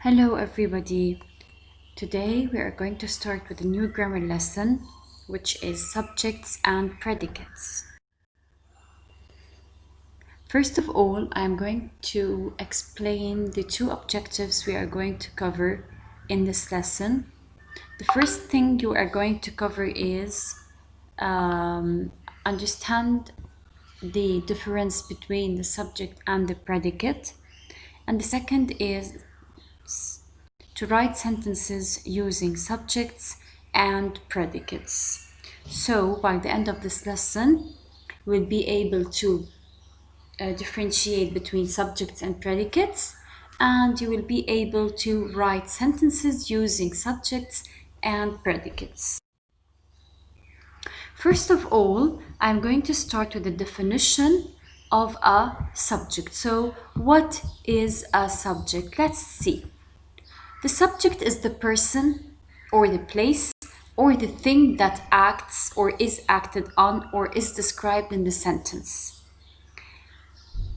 Hello everybody. Today we are going to start with a new grammar lesson, which is subjects and predicates. First of all, I'm going to explain the two objectives we are going to cover in this lesson. The first thing you are going to cover is understand the difference between the subject and the predicate. And the second is to write sentences using subjects and predicates. So by the end of this lesson, we'll be able to differentiate between subjects and predicates, and you will be able to write sentences using subjects and predicates. First of all, I'm going to start with the definition of a subject. So what is a subject? Let's see. The subject is the person or the place or the thing that acts or is acted on or is described in the sentence.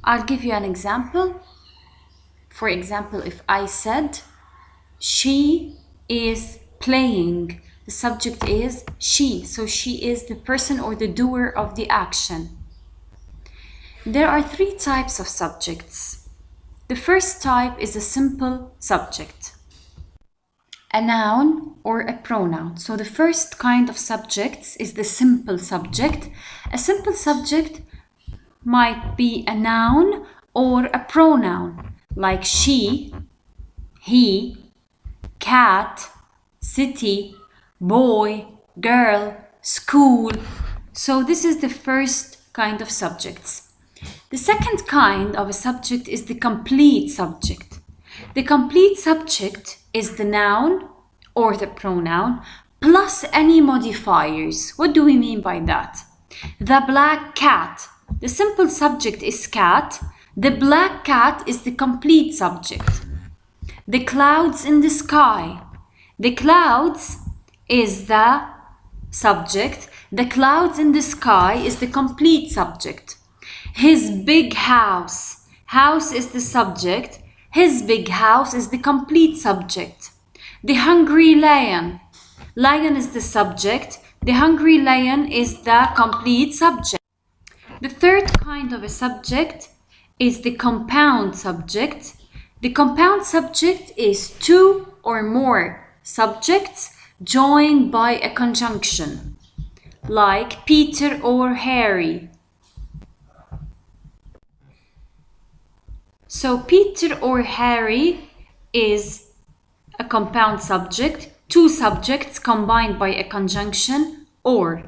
I'll give you an example. For example, if I said, she is playing, the subject is she. So she is the person or the doer of the action. There are three types of subjects. The first type is a simple subject, a noun or a pronoun. So the first kind of subjects is the simple subject. A simple subject might be a noun or a pronoun, like she, he, cat, city, boy, girl, school. So this is the first kind of subjects. The second kind of a subject is the complete subject. The complete subject is the noun or the pronoun plus any modifiers. What do we mean by that? The black cat. The simple subject is cat. The black cat is the complete subject. The clouds in the sky. The clouds is the subject. The clouds in the sky is the complete subject. His big house. House is the subject. His big house is the complete subject. The hungry lion. Lion is the subject. The hungry lion is the complete subject. The third kind of a subject is the compound subject. The compound subject is two or more subjects joined by a conjunction, like Peter or Harry. So Peter or Harry is a compound subject, two subjects combined by a conjunction, or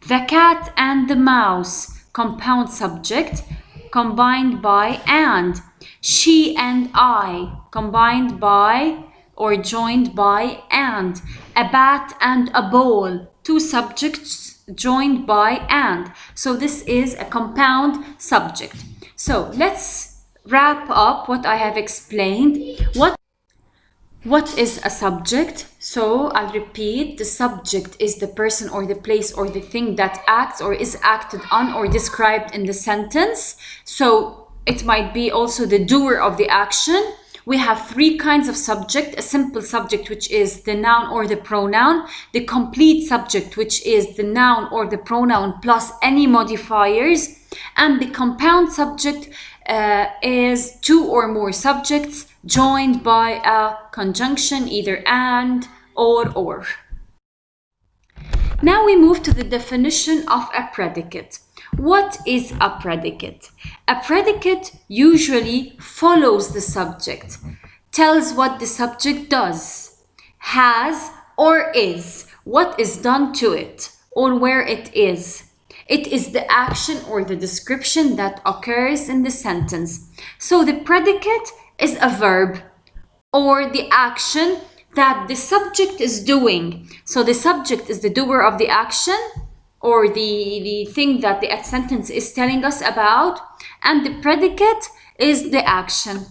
the cat and the mouse, compound subject combined by and, she and I, combined by or joined by and, a bat and a ball, two subjects joined by and. So this is a compound subject. So let's wrap up what I have explained. What is a subject? So I'll repeat, the subject is the person or the place or the thing that acts or is acted on or described in the sentence. So it might be also the doer of the action. We have three kinds of subject: a simple subject, which is the noun or the pronoun; the complete subject, which is the noun or the pronoun plus any modifiers; and the compound subject is two or more subjects joined by a conjunction, either and or. Now we move to the definition of a predicate. What is a predicate? A predicate usually follows the subject, tells what the subject does, has or is, what is done to it, or where it is. It is the action or the description that occurs in the sentence. So the predicate is a verb or the action that the subject is doing. So the subject is the doer of the action or the thing that the sentence is telling us about, and the predicate is the action.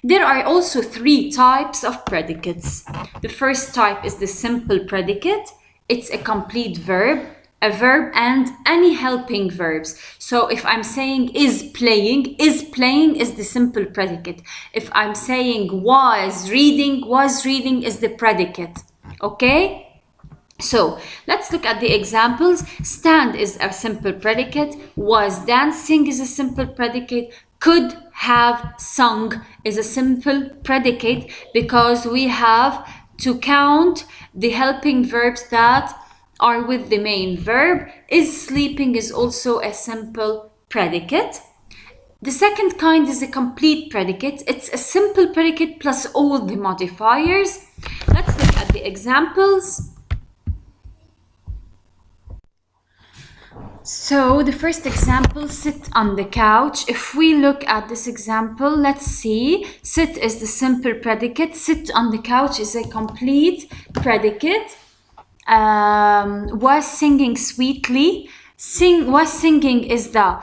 There are also three types of predicates. The first type is the simple predicate. It's a complete verb, a verb and any helping verbs. So if I'm saying is playing is the simple predicate. If I'm saying was reading is the predicate. Okay? So let's look at the examples. Stand is a simple predicate. Was dancing is a simple predicate. Could have sung is a simple predicate because we have to count the helping verbs that are with the main verb. Is sleeping is also a simple predicate. The second kind is a complete predicate. It's a simple predicate plus all the modifiers. Let's look at the examples. So the first example, sit on the couch. If we look at this example, let's see. Sit is the simple predicate. Sit on the couch is a complete predicate. Was singing sweetly. Was singing is the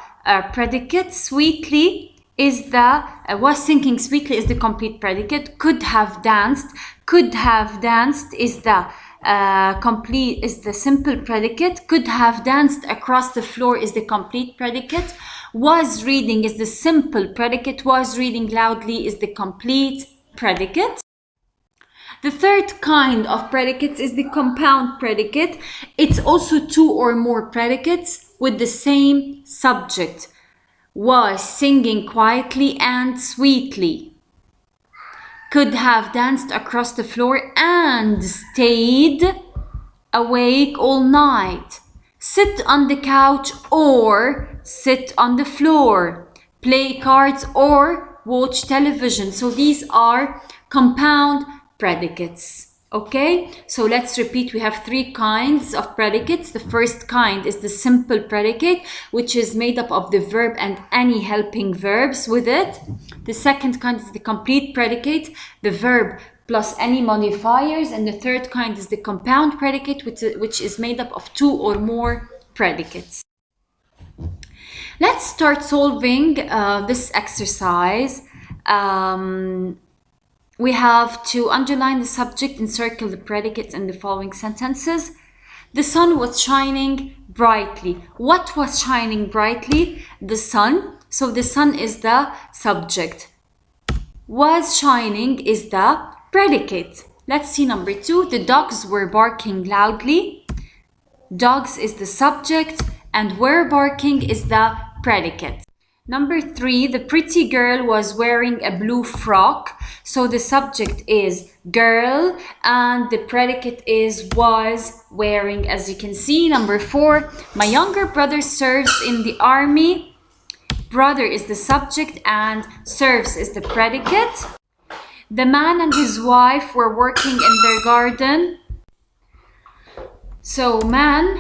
predicate. Sweetly is the was singing sweetly is the complete predicate. Could have danced. Could have danced is the complete is the simple predicate. Could have danced across the floor is the complete predicate. Was reading is the simple predicate. Was reading loudly is the complete predicate. The third kind of predicates is the compound predicate. It's also two or more predicates with the same subject. Was singing quietly and sweetly. Could have danced across the floor and stayed awake all night. Sit on the couch or sit on the floor. Play cards or watch television. So these are compound predicates. Okay, so let's repeat. We have three kinds of predicates. The first kind is the simple predicate, which is made up of the verb and any helping verbs with it. The second kind is the complete predicate, the verb plus any modifiers. And the third kind is the compound predicate, which is made up of two or more predicates. Let's start solving this exercise. We have to underline the subject and circle the predicates in the following sentences. The sun was shining brightly. What was shining brightly? The sun. So the sun is the subject. Was shining is the predicate. Let's see number 2. The dogs were barking loudly. Dogs is the subject and were barking is the predicate. Number 3, the pretty girl was wearing a blue frock. So the subject is girl and the predicate is was wearing, as you can see. Number 4, my younger brother serves in the army. Brother is the subject and serves is the predicate. The man and his wife were working in their garden. So man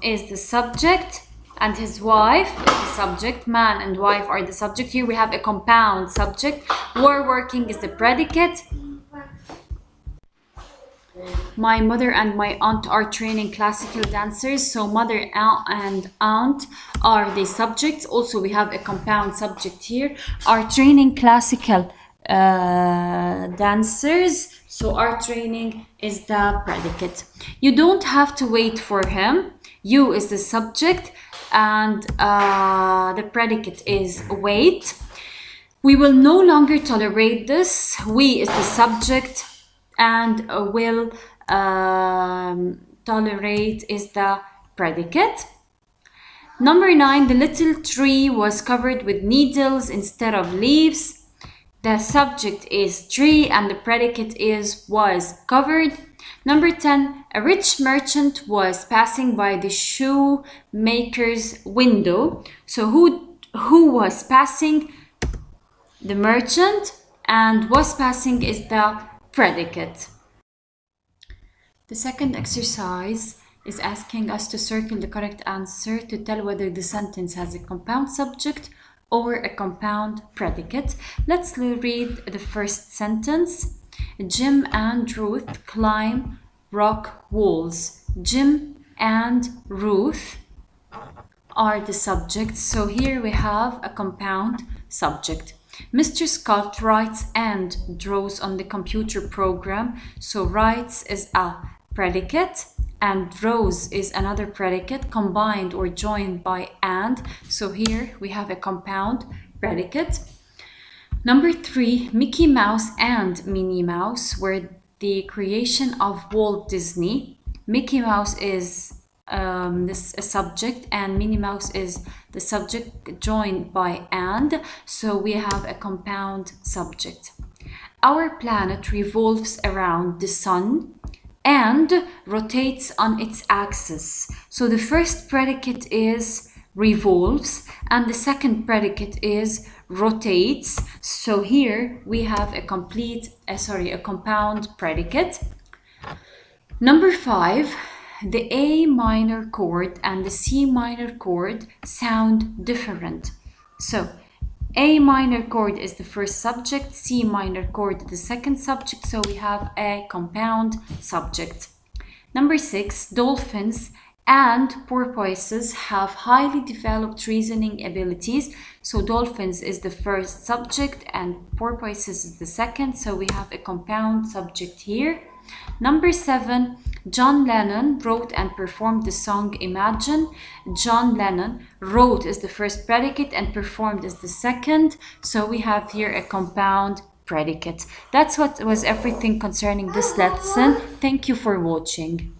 is the subject and his wife is the subject. Man and wife are the subject. Here we have a compound subject. Were working is the predicate. My mother and my aunt are training classical dancers. So mother and aunt are the subjects. Also we have a compound subject here. Are training classical dancers. So are training is the predicate. You don't have to wait for him. You is the subject and the predicate is wait. We will no longer tolerate this. We is the subject and will tolerate is the predicate. Number 9, the little tree was covered with needles instead of leaves. The subject is tree and the predicate is was covered. Number 10, a rich merchant was passing by the shoemaker's window. So who was passing? The merchant, and was passing is the predicate. The second exercise is asking us to circle the correct answer to tell whether the sentence has a compound subject or a compound predicate. Let's read the first sentence. Jim and Ruth climb rock walls. Jim and Ruth are the subjects. So here we have a compound subject. Mr. Scott writes and draws on the computer program. So writes is a predicate and rose is another predicate combined or joined by and. So here we have a compound predicate. Number 3, Mickey Mouse and Minnie Mouse were the creation of Walt Disney. Mickey Mouse is a subject and Minnie Mouse is the subject joined by and, so we have a compound subject. Our planet revolves around the sun and rotates on its axis. So the first predicate is revolves and the second predicate is rotates. So here we have a compound predicate. Number 5, the A minor chord and the C minor chord sound different. So A minor chord is the first subject, C minor chord the second subject, so we have a compound subject. Number 6, dolphins and porpoises have highly developed reasoning abilities. So dolphins is the first subject and porpoises is the second, so we have a compound subject here. Number 7, John Lennon wrote and performed the song Imagine. John Lennon wrote is the first predicate and performed is the second, so we have here a compound predicate. That's what was everything concerning this lesson. Thank you for watching.